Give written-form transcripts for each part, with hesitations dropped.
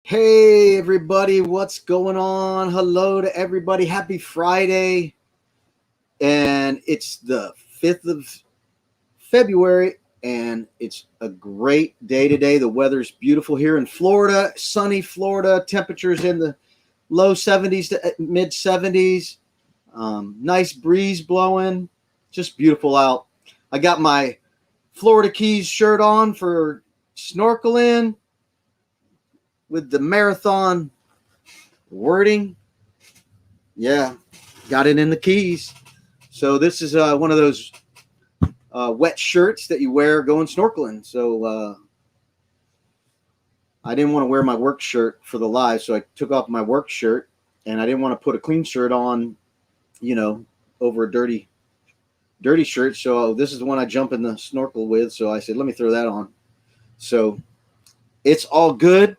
Hey everybody, what's going on? Hello to everybody. Happy Friday. And it's the 5th of February and it's a great day today. The weather's beautiful here in Florida, sunny Florida, temperatures in the low 70s to mid 70s. Nice breeze blowing, just beautiful out. I got my Florida Keys shirt on for snorkeling with the marathon wording. Yeah, got it in the Keys. So this is one of those wet shirts that you wear going snorkeling. So I didn't want to wear my work shirt for the live, so I took off my work shirt, and I didn't want to put a clean shirt on, you know, over a dirty shirt. So this is the one I jump in the snorkel with. So I said, let me throw that on. So it's all good.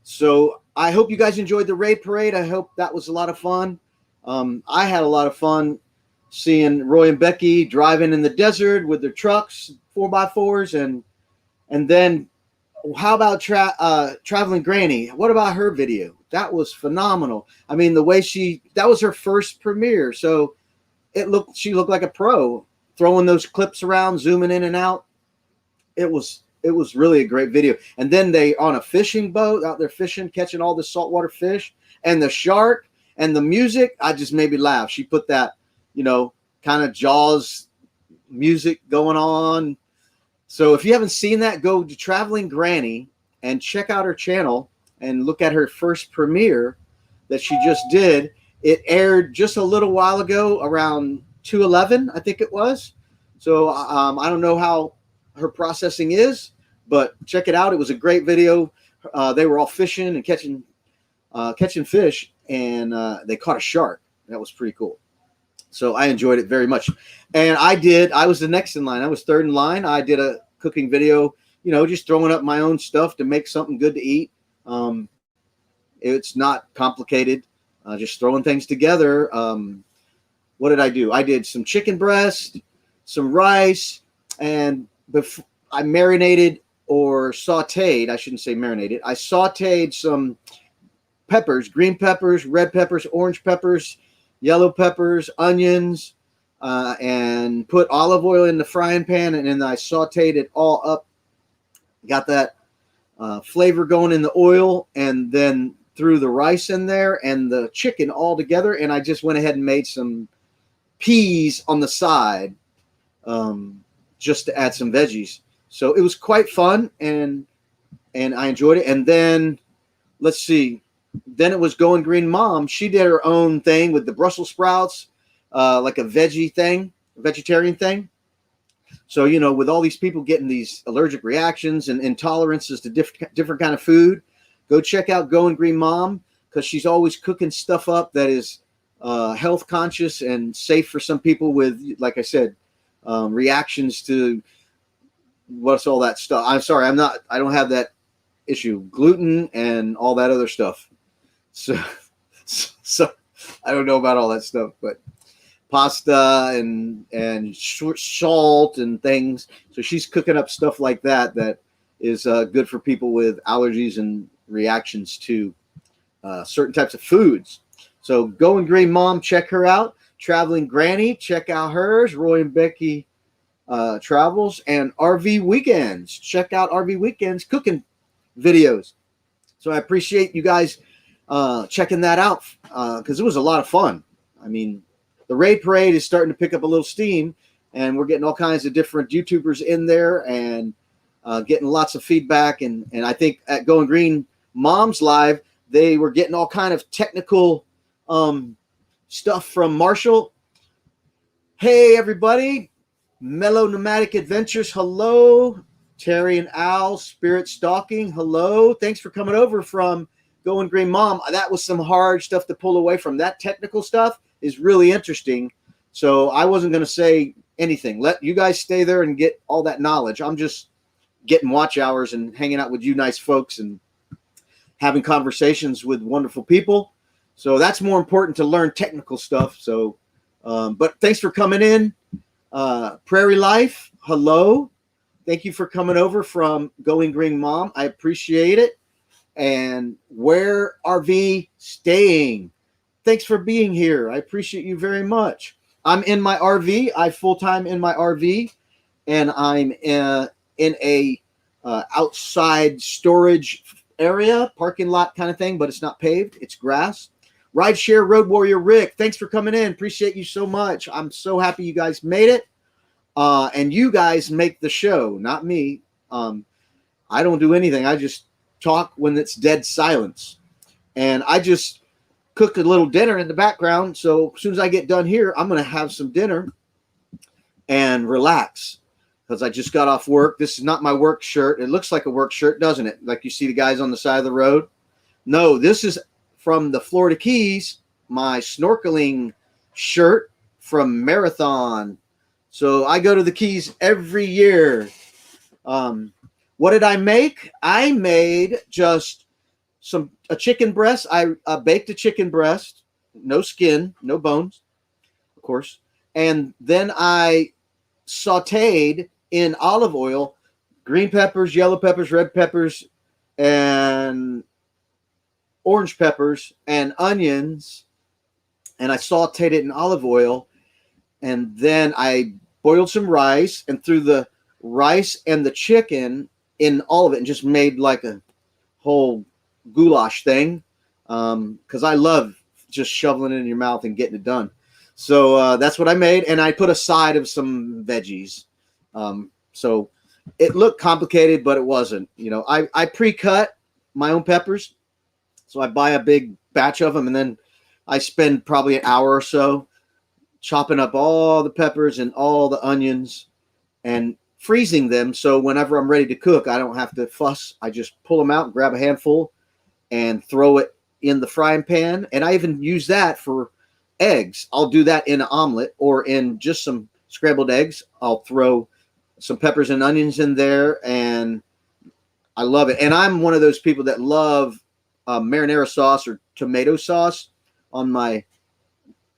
So I hope you guys enjoyed the raid parade. I hope that was a lot of fun. I had a lot of fun seeing Roy and Becky driving in the desert with their trucks, 4x4s, and then how about Traveling Granny? What about her video? That was phenomenal. I mean, the way that was her first premiere, so she looked like a pro, throwing those clips around, zooming in and out. It was really a great video. And then they on a fishing boat out there fishing, catching all the saltwater fish, and the shark and the music. I just made me laugh. She put that, kind of Jaws music going on. So if you haven't seen that, go to Traveling Granny and check out her channel and look at her first premiere that she just did. It aired just a little while ago, around 2:11, I think it was. So I don't know how her processing is, but check it out. It was a great video. They were all fishing and catching fish, and they caught a shark. That was pretty cool. So I enjoyed it very much. And I was the next in line. I was third in line. I did a cooking video, just throwing up my own stuff to make something good to eat. It's not complicated. Just throwing things together. What did I do? I did some chicken breast, some rice, and I marinated or sauteed. I shouldn't say marinated. I sauteed some peppers, green peppers, red peppers, orange peppers, yellow peppers, onions, and put olive oil in the frying pan, and then I sauteed it all up. Got that flavor going in the oil, and then threw the rice in there and the chicken all together, and I just went ahead and made some peas on the side, just to add some veggies. So it was quite fun, and I enjoyed it. And then let's see. Then it was Going Green Mom. She did her own thing with the Brussels sprouts, like a vegetarian thing. So, with all these people getting these allergic reactions and intolerances to different kind of food, go check out Going Green Mom, because she's always cooking stuff up that is health conscious and safe for some people with, like I said, reactions to what's all that stuff. I'm sorry, I don't have that issue, gluten and all that other stuff. So I don't know about all that stuff, but pasta and salt and things. So she's cooking up stuff like that is good for people with allergies and reactions to certain types of foods. So Going Green Mom, check her out. Traveling Granny, check out hers. Roy and Becky Travels, and RV Weekends. Check out RV Weekends cooking videos. So I appreciate you guys checking that out, because it was a lot of fun. I mean, the raid parade is starting to pick up a little steam, and we're getting all kinds of different YouTubers in there, and getting lots of feedback. And I think at Going Green Mom's Live, they were getting all kind of technical stuff from Marshall. Hey, everybody. Mellow Nomadic Adventures, hello. Terry and Al, Spirit Stalking, hello. Thanks for coming over from Going Green Mom. That was some hard stuff to pull away from. That technical stuff is really interesting. So I wasn't going to say anything. Let you guys stay there and get all that knowledge. I'm just getting watch hours and hanging out with you nice folks and having conversations with wonderful people. So that's more important to learn technical stuff. So, but thanks for coming in. Prairie Life, hello. Thank you for coming over from Going Green Mom. I appreciate it. and Where RV Staying. Thanks for being here. I appreciate you very much. I'm in my RV. I full-time in my RV, and I'm in a outside storage area, parking lot kind of thing, but it's not paved. It's grass. Rideshare Road Warrior Rick, thanks for coming in. Appreciate you so much. I'm so happy you guys made it. And you guys make the show, not me. I don't do anything. I just talk when it's dead silence. And I just cook a little dinner in the background. So as soon as I get done here, I'm going to have some dinner and relax because I just got off work. This is not my work shirt. It looks like a work shirt, doesn't it? Like you see the guys on the side of the road. No, this is from the Florida Keys, my snorkeling shirt from Marathon. So I go to the Keys every year. What did I make? I made just a chicken breast. I baked a chicken breast, no skin, no bones, of course. And then I sauteed in olive oil green peppers, yellow peppers, red peppers, and orange peppers and onions. And I sauteed it in olive oil. And then I boiled some rice and threw the rice and the chicken in all of it and just made like a whole goulash thing. Because I love just shoveling it in your mouth and getting it done. So that's what I made. And I put a side of some veggies. So it looked complicated, but it wasn't. You know, I pre-cut my own peppers. So I buy a big batch of them, and then I spend probably an hour or so chopping up all the peppers and all the onions and freezing them. So whenever I'm ready to cook, I don't have to fuss. I just pull them out and grab a handful and throw it in the frying pan. And I even use that for eggs. I'll do that in an omelet or in just some scrambled eggs. I'll throw some peppers and onions in there, and I love it. And I'm one of those people that love marinara sauce or tomato sauce on my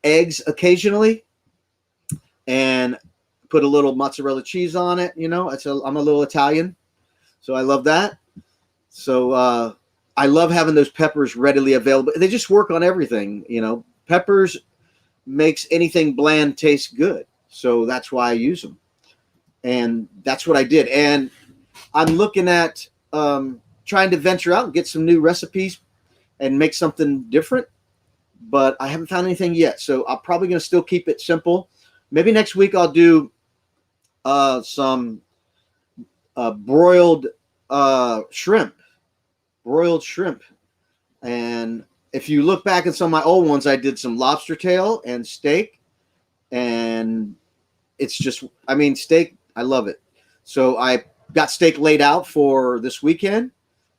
eggs occasionally, and put a little mozzarella cheese on it. You know, I'm a little Italian, so I love that. So I love having those peppers readily available. They just work on everything. You know, peppers makes anything bland taste good. So that's why I use them. And that's what I did. And I'm looking at trying to venture out and get some new recipes and make something different, but I haven't found anything yet. So I'm probably going to still keep it simple. Maybe next week I'll do some broiled shrimp. And if you look back at some of my old ones, I did some lobster tail and steak. And it's just, I mean, steak, I love it. So I got steak laid out for this weekend.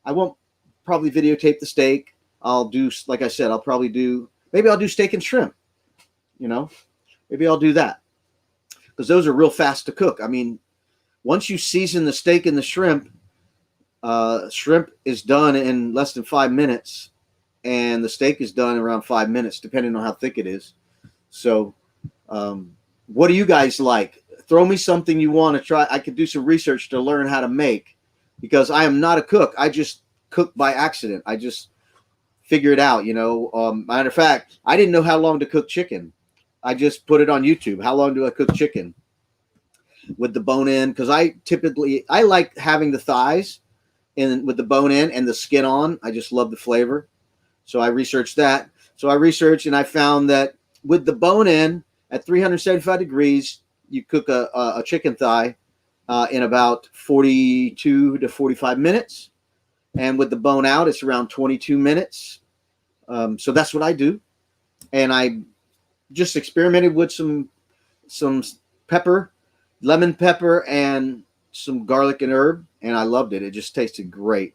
I won't probably videotape the steak. I'll do, like I said, maybe I'll do steak and shrimp. You know, maybe I'll do that because those are real fast to cook. I mean, once you season the steak and the shrimp is done in less than 5 minutes, and the steak is done around 5 minutes, depending on how thick it is. So, what do you guys like? Throw me something you want to try. I could do some research to learn how to make, because I am not a cook. I just cook by accident. I just figure it out, you know. Matter of fact, I didn't know how long to cook chicken. I just put it on YouTube. How long do I cook chicken with the bone in? Because I like having the thighs and with the bone in and the skin on. I just love the flavor. So I researched that. So I researched and I found that with the bone in at 375 degrees, you cook a chicken thigh in about 42 to 45 minutes. And with the bone out, it's around 22 minutes. So that's what I do. And I just experimented with some pepper, lemon pepper, and some garlic and herb. And I loved it. It just tasted great.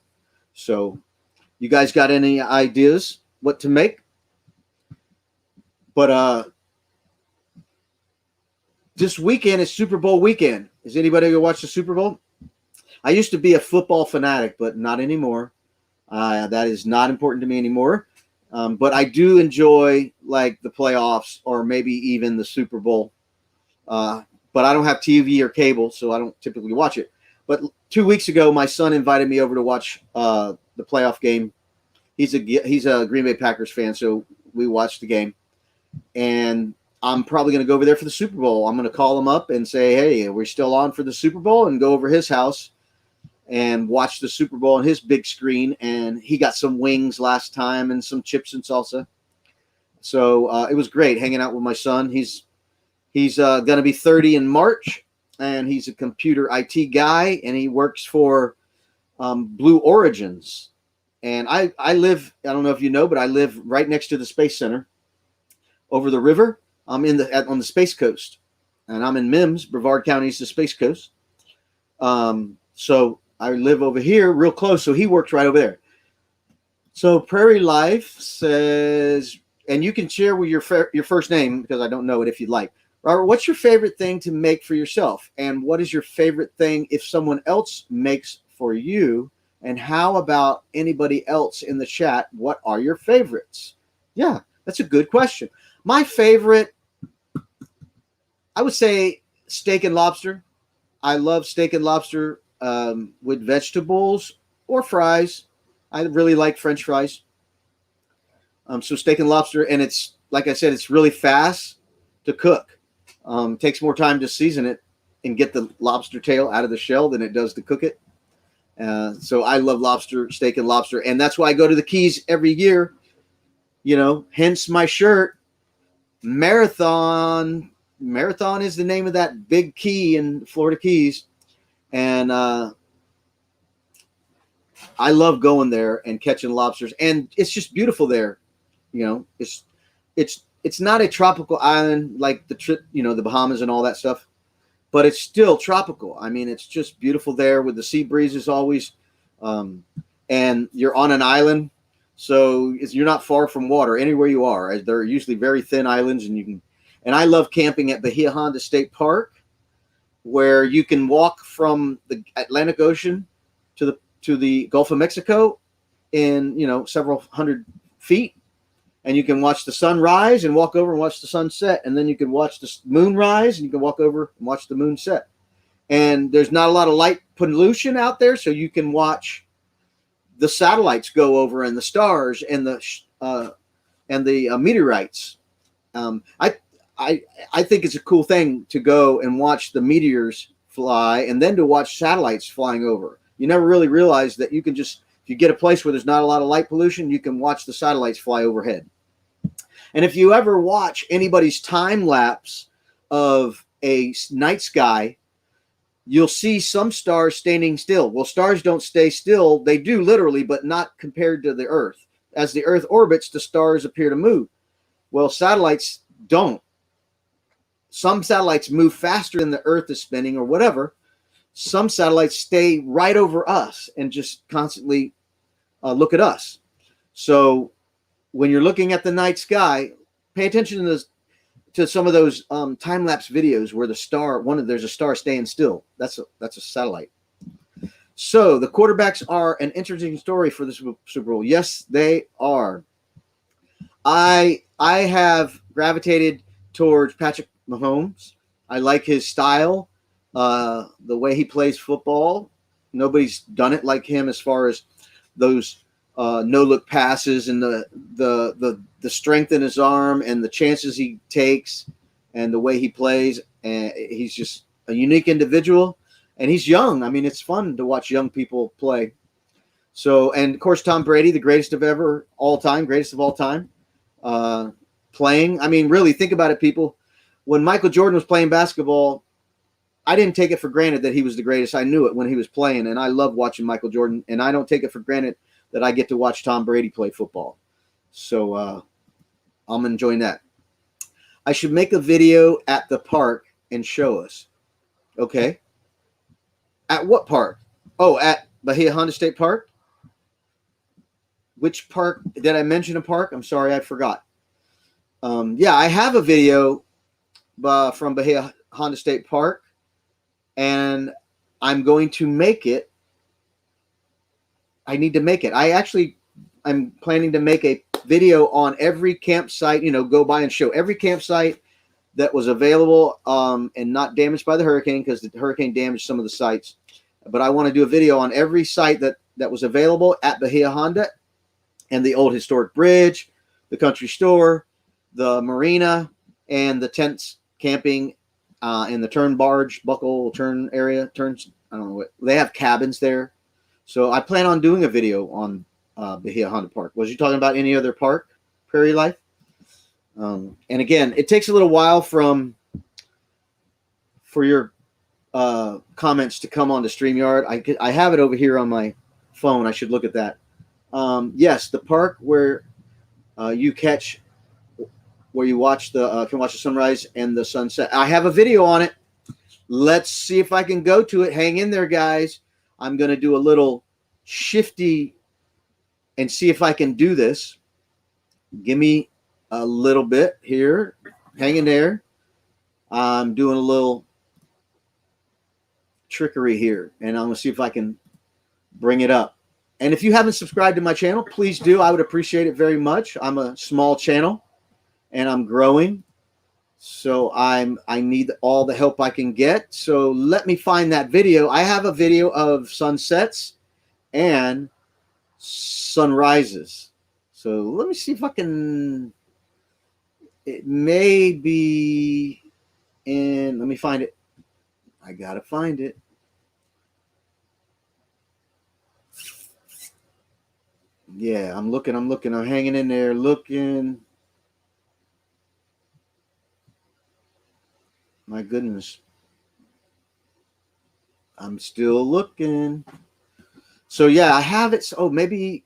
So you guys got any ideas what to make? But this weekend is Super Bowl weekend. Is anybody going to watch the Super Bowl? I used to be a football fanatic, but not anymore. That is not important to me anymore. But I do enjoy like the playoffs or maybe even the Super Bowl. But I don't have TV or cable, so I don't typically watch it. But 2 weeks ago, my son invited me over to watch the playoff game. He's a Green Bay Packers fan, so we watched the game. And I'm probably going to go over there for the Super Bowl. I'm going to call him up and say, hey, we're still on for the Super Bowl, and go over his house and watch the Super Bowl on his big screen. And he got some wings last time and some chips and salsa. So it was great hanging out with my son. He's going to be 30 in March, and he's a computer IT guy, and he works for Blue Origins. And I live, I don't know if you know, but I live right next to the Space Center over the river. I'm on the Space Coast, and I'm in Mims. Brevard County is the Space Coast. So I live over here real close. So he works right over there. So Prairie Life says, and you can share with your first name because I don't know it if you'd like. Robert, what's your favorite thing to make for yourself? And what is your favorite thing if someone else makes for you? And how about anybody else in the chat? What are your favorites? Yeah, that's a good question. My favorite, I would say steak and lobster. I love steak and lobster with vegetables or fries. I really like French fries. So steak and lobster, and it's, like I said, it's really fast to cook. Takes more time to season it and get the lobster tail out of the shell than it does to cook it. So I love lobster, steak and lobster. And that's why I go to the Keys every year, hence my shirt. Marathon is the name of that big key in Florida Keys. And I love going there and catching lobsters. And it's just beautiful there. It's not a tropical island like the Bahamas and all that stuff. But it's still tropical. I mean, it's just beautiful there with the sea breezes always. And you're on an island, so you're not far from water anywhere you are. They're usually very thin islands, and I love camping at Bahia Honda State Park, where you can walk from the Atlantic Ocean to the Gulf of Mexico in, several hundred feet. And you can watch the sun rise and walk over and watch the sun set. And then you can watch the moon rise and you can walk over and watch the moon set. And there's not a lot of light pollution out there, so you can watch the satellites go over and the stars and the meteorites. I think it's a cool thing to go and watch the meteors fly and then to watch satellites flying over. You never really realize that you can just, if you get a place where there's not a lot of light pollution, you can watch the satellites fly overhead. And if you ever watch anybody's time lapse of a night sky, you'll see some stars standing still. Well, stars don't stay still. They do literally, but not compared to the Earth. As the Earth orbits, the stars appear to move. Well, satellites don't. Some satellites move faster than the Earth is spinning or whatever. Some satellites stay right over us and just constantly look at us. So when you're looking at the night sky, pay attention to some of those time-lapse videos where there's a star staying still. That's a satellite. So the quarterbacks are an interesting story for the Super Bowl. Yes, they are. I have gravitated towards Patrick Mahomes. I like his style, the way he plays football. Nobody's done it like him as far as those no-look passes and the strength in his arm and the chances he takes and the way he plays. And he's just a unique individual, and he's young. I mean, it's fun to watch young people play. So, and of course, Tom Brady, the greatest of all time, playing. I mean, really think about it, people. When Michael Jordan was playing basketball, I didn't take it for granted that he was the greatest. I knew it when he was playing, and I love watching Michael Jordan, and I don't take it for granted that I get to watch Tom Brady play football. So I'm enjoying that. I should make a video at the park and show us. Okay. At what park? Oh, at Bahia Honda State Park? Which park? Did I mention a park? I'm sorry, I forgot. Yeah, I have a video from Bahia Honda State Park, and I'm going to make it. I need to make it. I'm planning to make a video on every campsite, go by and show every campsite that was available and not damaged by the hurricane, because the hurricane damaged some of the sites. But I want to do a video on every site that that was available at Bahia Honda, and the old historic bridge, the country store, the marina, and the tents camping in the turn barge, buckle turn area, turns. I don't know what they have cabins there. So I plan on doing a video on Bahia Honda Park. Was you talking about any other park, Prairie Life? And again, it takes a little while for your comments to come on to StreamYard. I have it over here on my phone. I should look at that. Yes, the park where you watch can watch the sunrise and the sunset. I have a video on it. Let's see if I can go to it. Hang in there, guys. I'm going to do a little shifty and see if I can do this. Give me a little bit here. Hang in there. I'm doing a little trickery here, and I'm going to see if I can bring it up. And if you haven't subscribed to my channel, please do. I would appreciate it very much. I'm a small channel, and I'm growing. So I need all the help I can get. So let me find that video. I have a video of sunsets and sunrises. So let me see if I can. It may be in. Let me find it. I gotta find it. Yeah, I'm looking. I'm hanging in there, looking. My goodness. I'm still looking. So yeah, I have it. Oh, maybe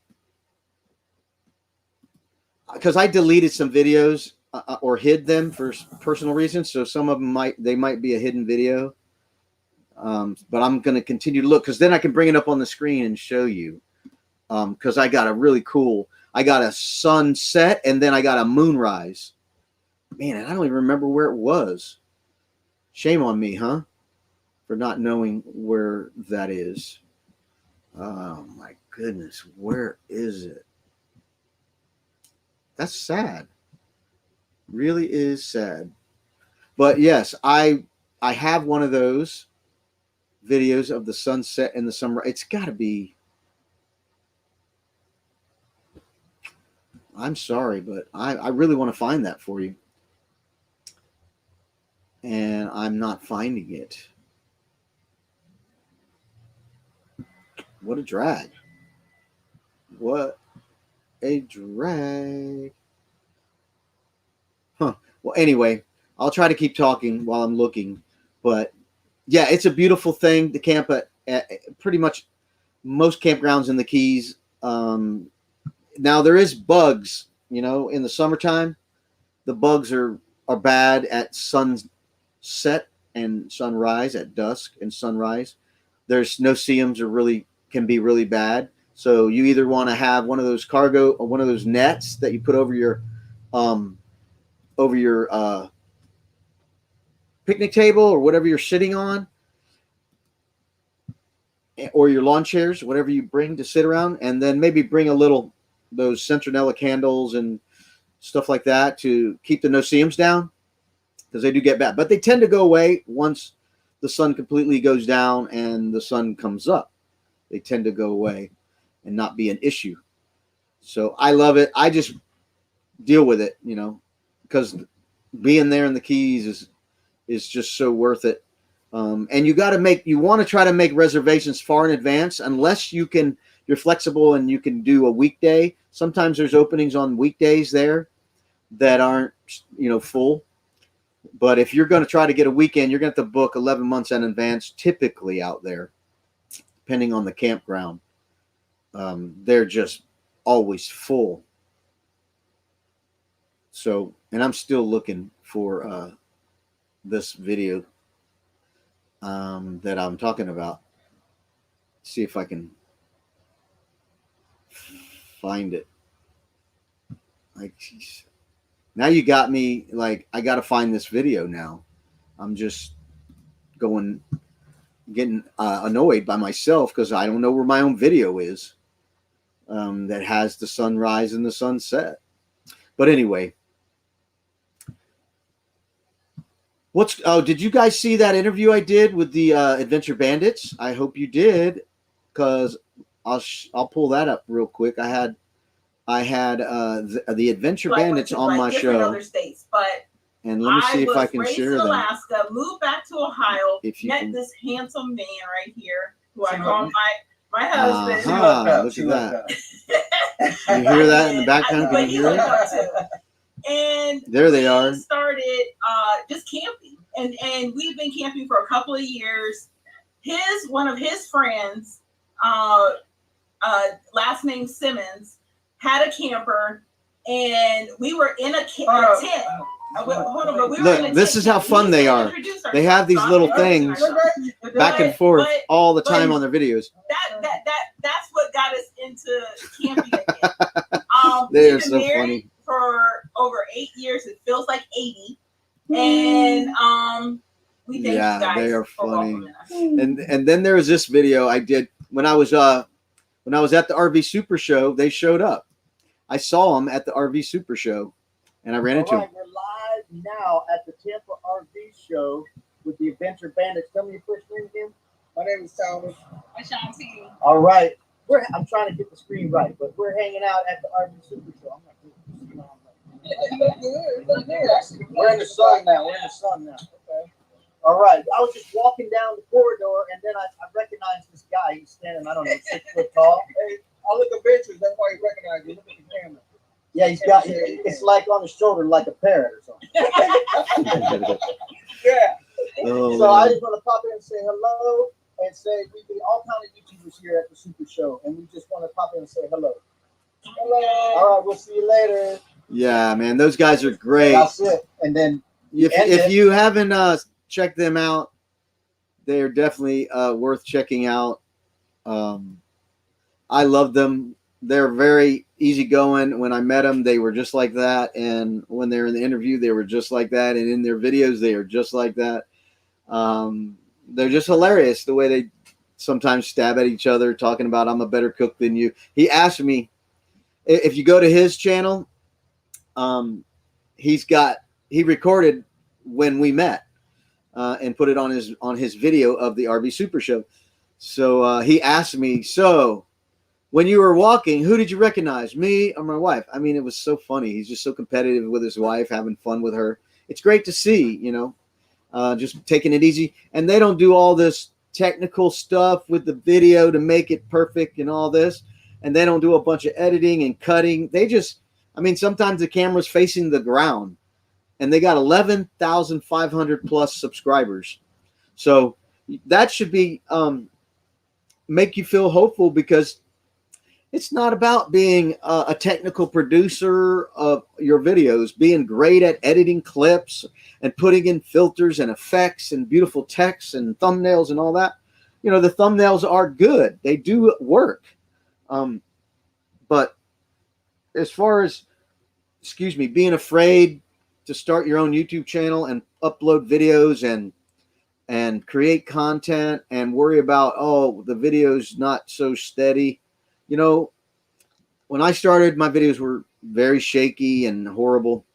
because I deleted some videos or hid them for personal reasons. So some of them might be a hidden video. But I'm going to continue to look because then I can bring it up on the screen and show you. Because I got I got a sunset and then I got a moonrise. Man, I don't even remember where it was. Shame on me, huh? For not knowing where that is. Oh my goodness, where is it? That's sad. Really is sad. But yes, I have one of those videos of the sunset and the sunrise. It's got to be. I'm sorry, but I really want to find that for you. And I'm not finding it. What a drag. What a drag. Huh. Well, anyway, I'll try to keep talking while I'm looking. But yeah, it's a beautiful thing to camp at pretty much most campgrounds in the Keys. Now there is bugs, in the summertime. The bugs are bad at sunset and sunrise, at dusk and sunrise. There's no-see-ums can be really bad. So you either want to have one of those cargo or one of those nets that you put over your picnic table or whatever you're sitting on, or your lawn chairs, whatever you bring to sit around, and then maybe bring those Centronella candles and stuff like that to keep the no-see-ums down, because they do get bad. But they tend to go away once the sun completely goes down and the sun comes up. They tend to go away and not be an issue. So I love it. I just deal with it, because being there in the Keys is just so worth it. And you want to try to make reservations far in advance, unless you're flexible and you can do a weekday. Sometimes there's openings on weekdays there that aren't, full. But if you're going to try to get a weekend, you're going to have to book 11 months in advance, typically out there, depending on the campground. They're just always full. So, and I'm still looking for this video that I'm talking about. See if I can find it. Now you got me I got to find this video now. I'm just getting annoyed by myself because I don't know where my own video is that has the sunrise and the sunset. But anyway, did you guys see that interview I did with the Adventure Bandits? I hope you did, because I'll pull that up real quick. I had the Adventure Bandits on my show. Other states, but and let me see if I can share them. I was raised in Alaska, moved back to Ohio, met this handsome man right here, who I call my husband. Look at that. You hear that in the background? Can you hear it? And there they are. Started just camping, and we've been camping for a couple of years. One of his friends, last name Simmons, had a camper, and we were in a tent. Hold on, but we were in a tent. This is how fun they are. They have these little things back and forth all the time on their videos. That's what got us into camping again. They are so funny. For over 8 years, it feels like 80, and we thank you guys they are for funny. And then there was this video I did when I was at the RV Super Show. They showed up. I saw them at the RV Super Show, and I ran into them. We're live now at the Tampa RV Show with the Adventure Bandits. Tell me your first name again. My name is Thomas. I'm Shanti. All right. I'm trying to get the screen right, but we're hanging out at the RV Super Show. I'm not We're in the sun now. Okay. All right. I was just walking down the corridor, and then I recognized this guy. He's standing, I don't know, 6 foot tall. Hey, I look adventurous. That's why you recognize me. Look at the camera. Yeah, he's got. It's like on his shoulder, like a parrot or something. Yeah. So I just want to pop in and say hello, and say we be all kind of YouTubers here at the Super Show, and we just want to pop in and say hello. Hello. All right. We'll see you later. Yeah, man, those guys are great. That's it. And then if you haven't checked them out, they're definitely worth checking out. I love them. They're very easygoing. When I met them, they were just like that, and when they're in the interview, they were just like that, and in their videos, they are just like that. They're just hilarious the way they sometimes stab at each other, talking about I'm a better cook than you. He asked me if you go to his channel. He recorded when we met and put it on his video of the RV Super Show. So he asked me, so when you were walking, who did you recognize, me or my wife? I mean, it was so funny. He's just so competitive with his wife, having fun with her. It's great to see, just taking it easy. And they don't do all this technical stuff with the video to make it perfect and all this. And they don't do a bunch of editing and cutting. Sometimes the camera's facing the ground, and they got 11,500 plus subscribers. So that should be make you feel hopeful, because it's not about being a technical producer of your videos, being great at editing clips and putting in filters and effects and beautiful text and thumbnails and all that. The thumbnails are good. They do work. But as far as, being afraid to start your own YouTube channel and upload videos and create content and worry about, the video's not so steady. When I started, my videos were very shaky and horrible.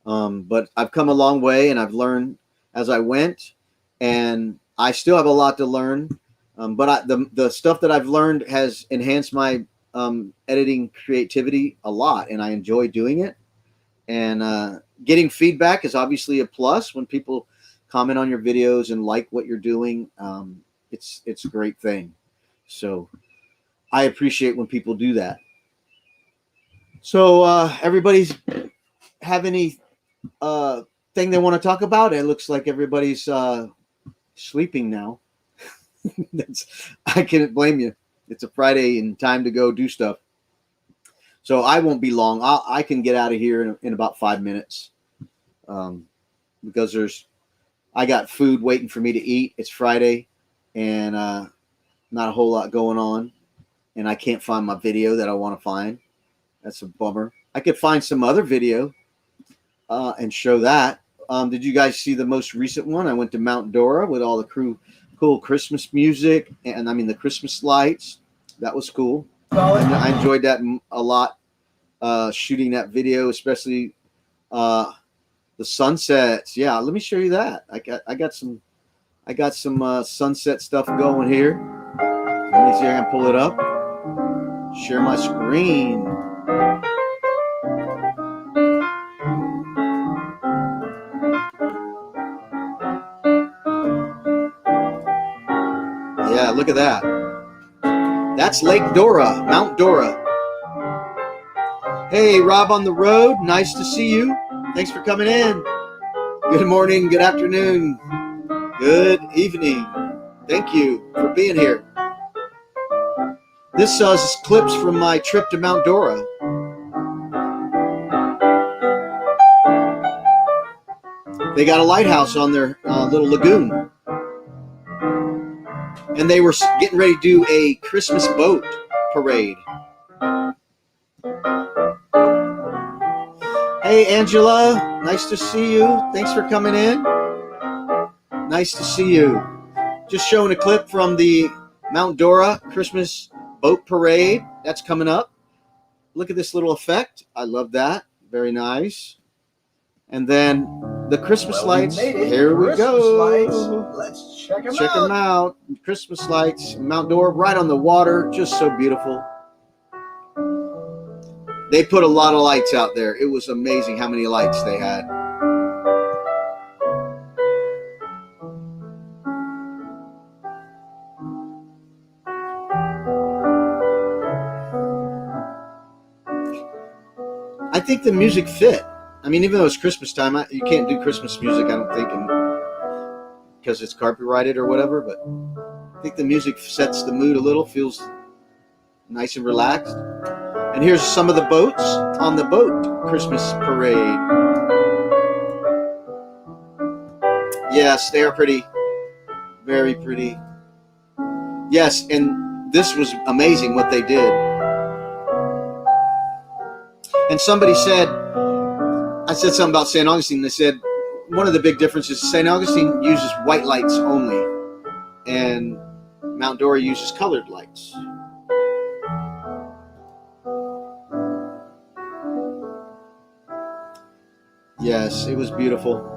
But I've come a long way, and I've learned as I went, and I still have a lot to learn. But the stuff that I've learned has enhanced my editing creativity a lot, and I enjoy doing it. And getting feedback is obviously a plus. When people comment on your videos and like what you're doing, it's a great thing. So I appreciate when people do that. So everybody's have any thing they want to talk about? It looks like everybody's sleeping now. I can't blame you. It's a Friday and time to go do stuff. So I won't be long. I can get out of here in about 5 minutes, because I got food waiting for me to eat. It's Friday, and not a whole lot going on, and I can't find my video that I want to find. That's a bummer. I could find some other video and show that. Did you guys see the most recent one? I went to Mount Dora with all the cool Christmas music, and the Christmas lights. That was cool. And I enjoyed that a lot, shooting that video, especially the sunsets. Yeah, let me show you that. I got some sunset stuff going here. Let me see if I can pull it up. Share my screen. Yeah, look at that. That's Lake Dora, Mount Dora. Hey, Rob on the road. Nice to see you. Thanks for coming in. Good morning, good afternoon, good evening. Thank you for being here. This is clips from my trip to Mount Dora. They got a lighthouse on their little lagoon. And they were getting ready to do a Christmas boat parade. Hey, Angela, nice to see you. Thanks for coming in. Nice to see you. Just showing a clip from the Mount Dora Christmas boat parade. That's coming up. Look at this little effect. I love that. Very nice. And then the Christmas lights. Here we go. Lights. Let's check them Check out. them out. Christmas lights, Mount Dora, right on the water. Just so beautiful. They put a lot of lights out there. It was amazing how many lights they had. I think the music fit. I mean, even though it's Christmas time, you can't do Christmas music, I don't think, because it's copyrighted or whatever, but I think the music sets the mood a little, feels nice and relaxed. And here's some of the boats on the boat Christmas parade. Yes, they are pretty. Very pretty. Yes, and this was amazing what they did. And somebody said, I said something about St. Augustine. They said one of the big differences is St. Augustine uses white lights only, and Mount Dora uses colored lights. Yes, it was beautiful.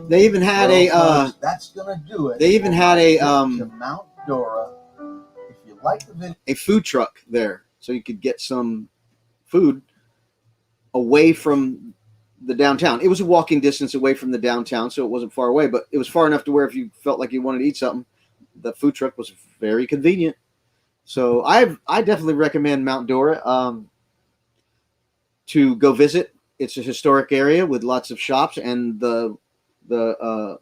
They even had that's gonna do it. They even had a to Mount Dora. If you like the video, a food truck there, so you could get some food away from the downtown. It was a walking distance away from the downtown, so it wasn't far away, but it was far enough to where if you felt like you wanted to eat something, the food truck was very convenient. So I definitely recommend Mount Dora to go visit. It's a historic area with lots of shops, and the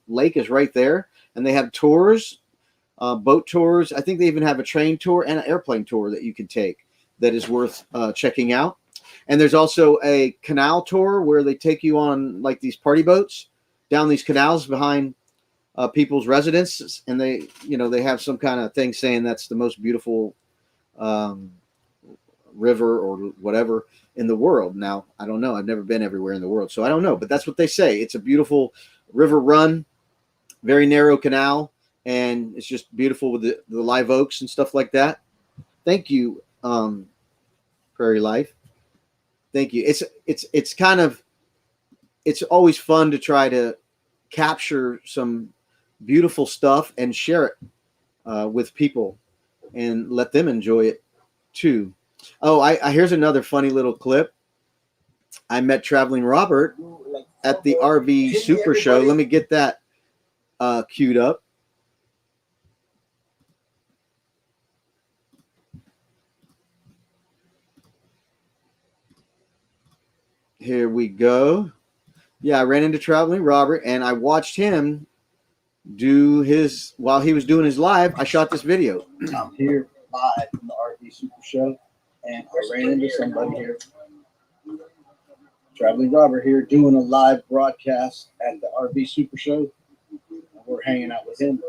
lake is right there, and they have tours, boat tours. I think they even have a train tour and an airplane tour that you can take that is worth checking out. And there's also a canal tour where they take you on like these party boats down these canals behind people's residences, and they have some kind of thing saying that's the most beautiful river or whatever in the world. Now, I don't know. I've never been everywhere in the world, so I don't know. But that's what they say. It's a beautiful river run, very narrow canal, and it's just beautiful with the live oaks and stuff like that. Thank you, Prairie Life. Thank you. It's kind of, it's always fun to try to capture some beautiful stuff and share it with people and let them enjoy it too. Oh, here's another funny little clip. I met Traveling Robert at the RV Super Show. Let me get that queued up. Here we go. Yeah, I ran into Traveling Robert, and I watched him do his, while he was doing his live, I shot this video. I'm here live from the RV Super Show, and I ran into somebody here. Traveling Robert here doing a live broadcast at the RV Super Show. We're hanging out with him.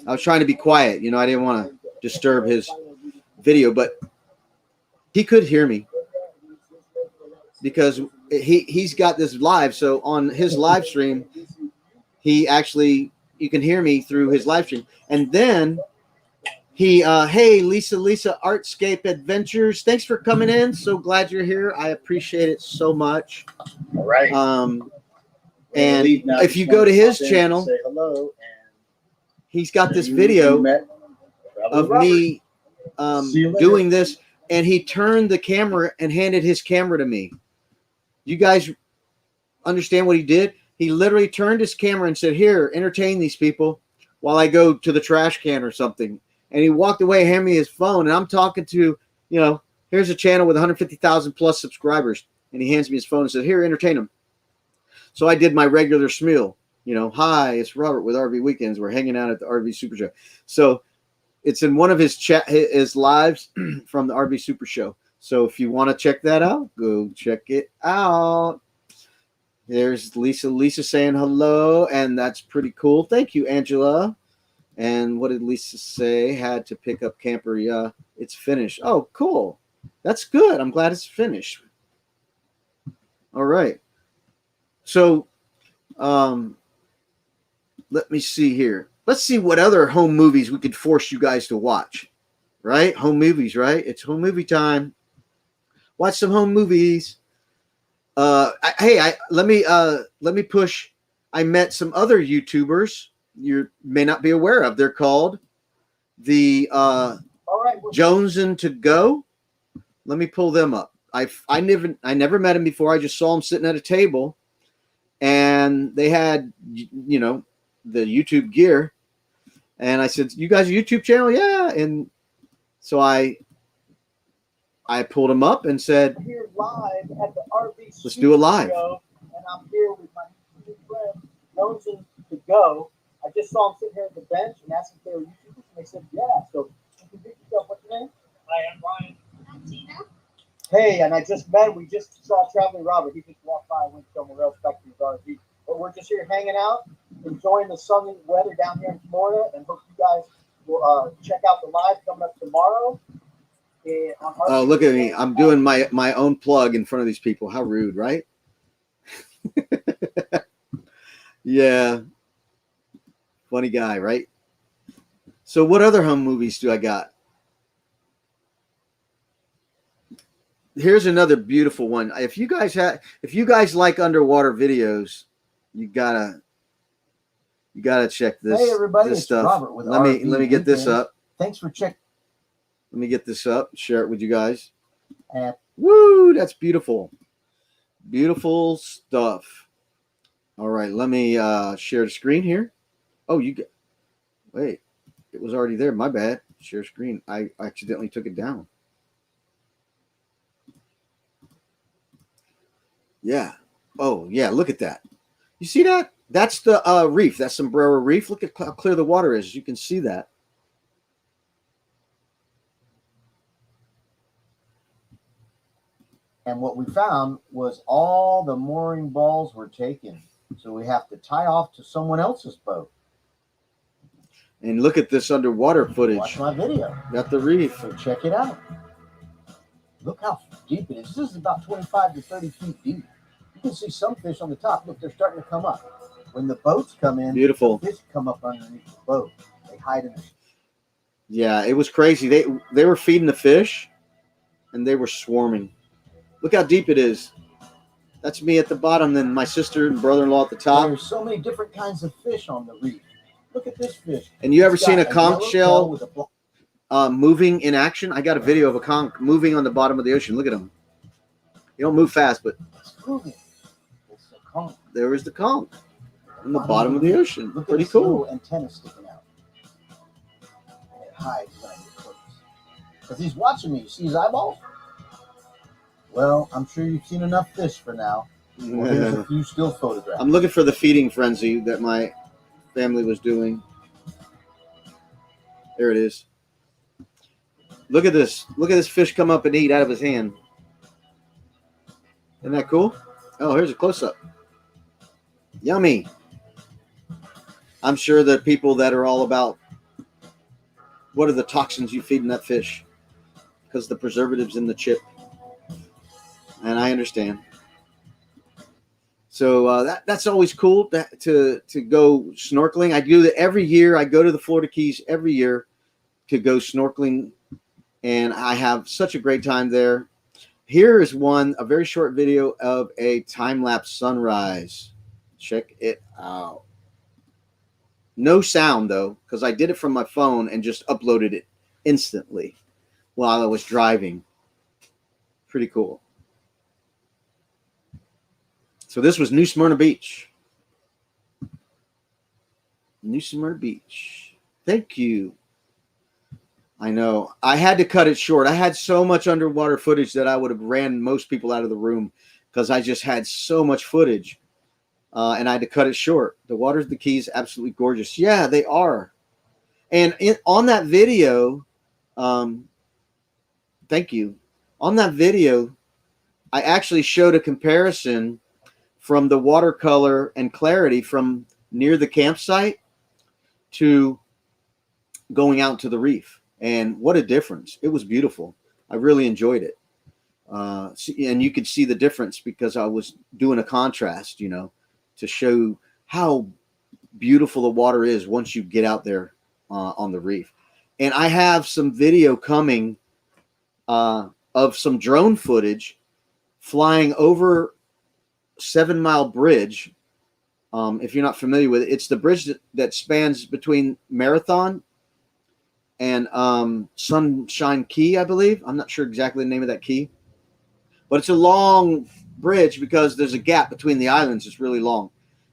I was trying to be quiet. I didn't want to disturb his video, but he could hear me because he's got this live. So on his live stream, he actually, you can hear me through his live stream. And then he, hey, Lisa Artscape Adventures, thanks for coming in. So glad you're here. I appreciate it so much. All right. And if you go to his channel, say hello, and he's got this video of me doing this, and he turned the camera and handed his camera to me. You guys understand what he did? He literally turned his camera and said, here, entertain these people while I go to the trash can or something. And he walked away, handed me his phone, and I'm talking to, you know, here's a channel with 150,000 plus subscribers. And he hands me his phone and says, here, entertain them. So I did my regular spiel. You know, hi, it's Robert with RV Weekends. We're hanging out at the RV Super Show. So it's in one of his his lives from the RV Super Show. So if you want to check that out, go check it out. There's Lisa saying hello, and that's pretty cool. Thank you, Angela. And what did Lisa say? Had to pick up camper. Yeah, it's finished. Oh, cool. That's good. I'm glad it's finished. All right. So, let me see here. Let's see what other home movies we could force you guys to watch. Right? Home movies, right? It's home movie time. Watch some home movies. Let me push. I met some other YouTubers you may not be aware of. They're called the Jones and To Go. Let me pull them up. I never met them before. I just saw them sitting at a table, and they had, you know, the YouTube gear. And I said, "You guys a YouTube channel?" Yeah. And so I pulled them up and said, here live at the RV let's do it live. Show, and I'm here with my new friend, Jones and To Go. I just saw them sitting here at the bench and asked if they were YouTubers, and they said, yeah. So, introduce yourself. What's your name? Hi, I'm Brian. I'm Tina. Hey, and I just met him. We just saw Traveling Robert. He just walked by and went somewhere else back to his RV. But we're just here hanging out, enjoying the sunny weather down here in Florida, and hope you guys will check out the live coming up tomorrow. Oh, look at me. I'm doing my own plug in front of these people. How rude, right? Yeah. Funny guy, right? So what other home movies do I got? Here's another beautiful one. If you guys like underwater videos, you gotta check this. Hey everybody, this it's stuff. Robert with Let me get this up. Thanks for checking. Let me get this up. Share it with you guys. And Woo! That's beautiful. Beautiful stuff. All right, let me share the screen here. Oh, wait. It was already there. My bad. Share screen. I accidentally took it down. Yeah. Oh, yeah. Look at that. You see that? That's the reef. That's Sombrero Reef. Look at how clear the water is. You can see that. And what we found was all the mooring balls were taken. So we have to tie off to someone else's boat. And look at this underwater footage. Watch my video. Got the reef. So check it out. Look how deep it is. This is about 25 to 30 feet deep. You can see some fish on the top. Look, they're starting to come up. When the boats come in, Beautiful. the fish come up underneath the boat. They hide in the... Yeah, it was crazy. They were feeding the fish, and they were swarming. Look how deep it is. That's me at the bottom, then my sister and brother-in-law at the top. There's so many different kinds of fish on the reef. Look at this fish. And you ever It's seen a got conch yellow shell tail with a black... moving in action? I got a video of a conch moving on the bottom of the ocean. Look at him. You don't move fast, but It's moving. It's a conch. there is the conch on the bottom of the ocean. Look Pretty at this cool. little antenna sticking out. And it hides when I get close. Because he's watching me. You see his eyeballs? Well, I'm sure you've seen enough fish for now. Well, here's a few still photographs. I'm looking for the feeding frenzy that my family was doing. There it is. Look at this. Look at this fish come up and eat out of his hand. Isn't that cool? Oh, here's a close-up. Yummy. I'm sure that people that are all about what are the toxins you feed in that fish, because the preservatives in the chip. And I understand. So that's always cool to go snorkeling. I do that every year. I go to the Florida Keys every year to go snorkeling, and I have such a great time there. Here is a very short video of a time-lapse sunrise. Check it out. No sound though, because I did it from my phone and just uploaded it instantly while I was driving. Pretty cool. So this was New Smyrna Beach. New Smyrna Beach. Thank you. I know. I had to cut it short. I had so much underwater footage that I would have ran most people out of the room because I just had so much footage. And I had to cut it short. The waters of the Keys, absolutely gorgeous. Yeah, they are. And on that video, thank you. On that video, I actually showed a comparison from the watercolor and clarity from near the campsite to going out to the reef. And what a difference. It was beautiful. I really enjoyed it. And you could see the difference because I was doing a contrast, you know, to show how beautiful the water is once you get out there on the reef. And I have some video coming of some drone footage flying over 7 Mile Bridge. If you're not familiar with it, it's the bridge that spans between Marathon and Sunshine Key, I believe. I'm not sure exactly the name of that key, but it's a long bridge because there's a gap between the islands. It's really long,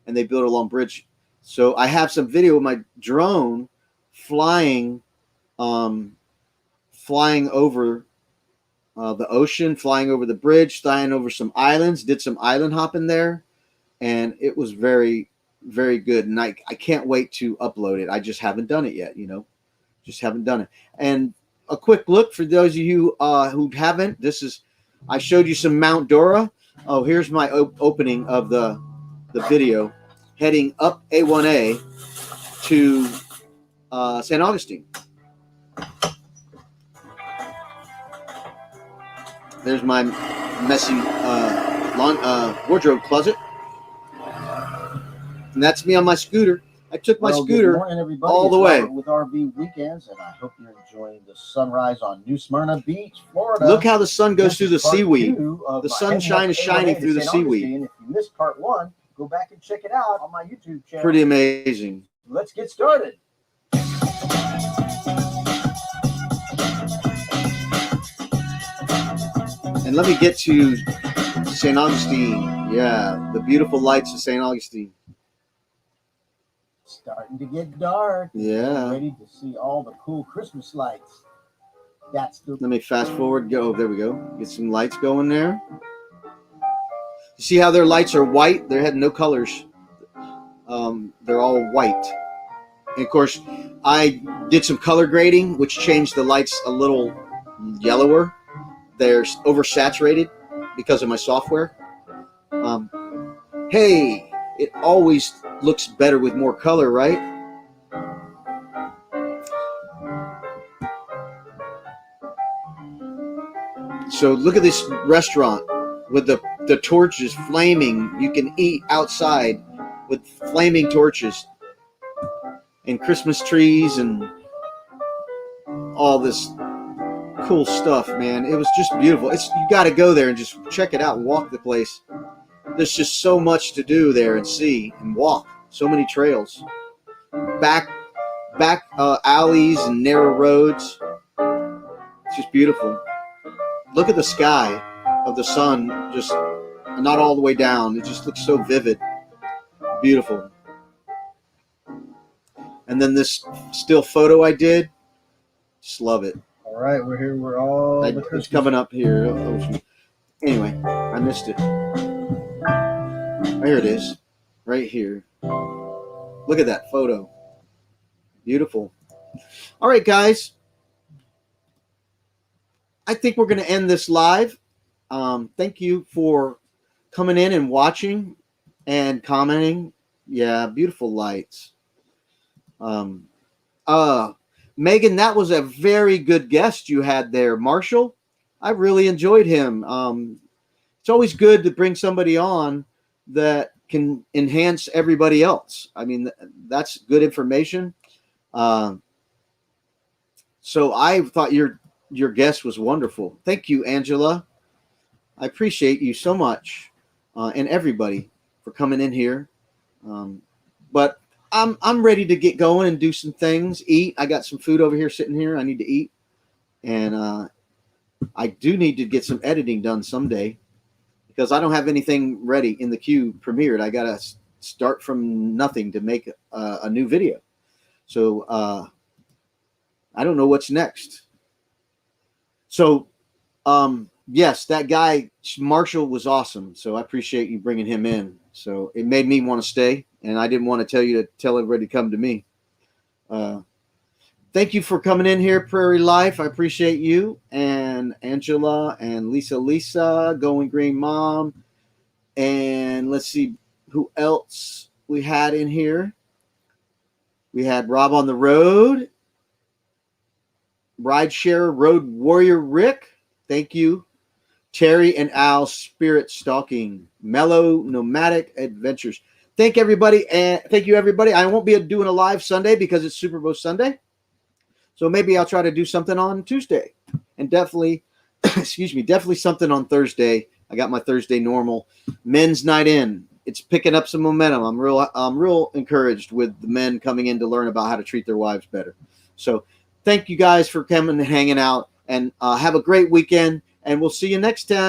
and they built a long bridge. So I have some video of my drone flying over the ocean, flying over the bridge, flying over some islands, did some island hopping there, and it was very, very good. And I can't wait to upload it. I just haven't done it yet, you know, just haven't done it. And a quick look for those of you who haven't, I showed you some Mount Dora. Oh, here's my opening of the video heading up A1A to St. Augustine. There's my messy wardrobe closet. And that's me on my scooter. I took my scooter good morning, everybody. all the It's way. Robert with RV Weekends, and I hope you're enjoying the sunrise on New Smyrna Beach, Florida. Look how the sun goes This through is the part seaweed. 2 of The my sunshine heading is shining to through the St. seaweed. Augustine. If you missed part 1, go back and check it out on my YouTube channel. Pretty amazing. Let's get started. And let me get to St. Augustine. Yeah, the beautiful lights of St. Augustine. Starting to get dark. Yeah. Ready to see all the cool Christmas lights. That's the Let me fast forward. Go. There we go. Get some lights going there. You see how their lights are white? They had no colors. They're all white. And of course, I did some color grading, which changed the lights a little yellower. They're oversaturated because of my software. Hey, it always looks better with more color, right? So look at this restaurant with the torches flaming. You can eat outside with flaming torches and Christmas trees and all this cool stuff, man. It was just beautiful. You got to go there and just check it out and walk the place. There's just so much to do there and see and walk. So many trails, back alleys and narrow roads. It's just beautiful. Look at the sky of the sun, just not all the way down. It just looks so vivid, beautiful. And then this still photo I did, just love it. All right, we're here. We're all the It's Christmas. coming up here. Anyway, I missed it. There it is, right here. Look at that photo. Beautiful. All right, guys. I think we're going to end this live. Thank you for coming in and watching and commenting. Yeah, beautiful lights. Megan, that was a very good guest you had there. Marshall, I really enjoyed him. It's always good to bring somebody on that can enhance everybody else. I mean, that's good information. So I thought your guest was wonderful. Thank you, Angela. I appreciate you so much, and everybody for coming in here. But I'm ready to get going and do some things. Eat. I got some food over here sitting here. I need to eat, and I do need to get some editing done someday because I don't have anything ready in the queue premiered. I gotta start from nothing to make a new video. So I don't know what's next. So yes, that guy Marshall was awesome. So I appreciate you bringing him in. So it made me want to stay, and I didn't want to tell everybody to come to me. Thank you for coming in here, Prairie Life. I appreciate you and Angela and Lisa, Going Green Mom, and let's see who else we had in here. We had Rob on the Road, Rideshare Road Warrior Rick. Thank you. Terry and Al Spirit Stalking, Mellow Nomadic Adventures. Thank everybody, and thank you everybody. I won't be doing a live Sunday because it's Super Bowl Sunday. So maybe I'll try to do something on Tuesday, and definitely, definitely something on Thursday. I got my Thursday normal men's night in. It's picking up some momentum. I'm real encouraged with the men coming in to learn about how to treat their wives better. So thank you guys for coming and hanging out, and have a great weekend, and we'll see you next time.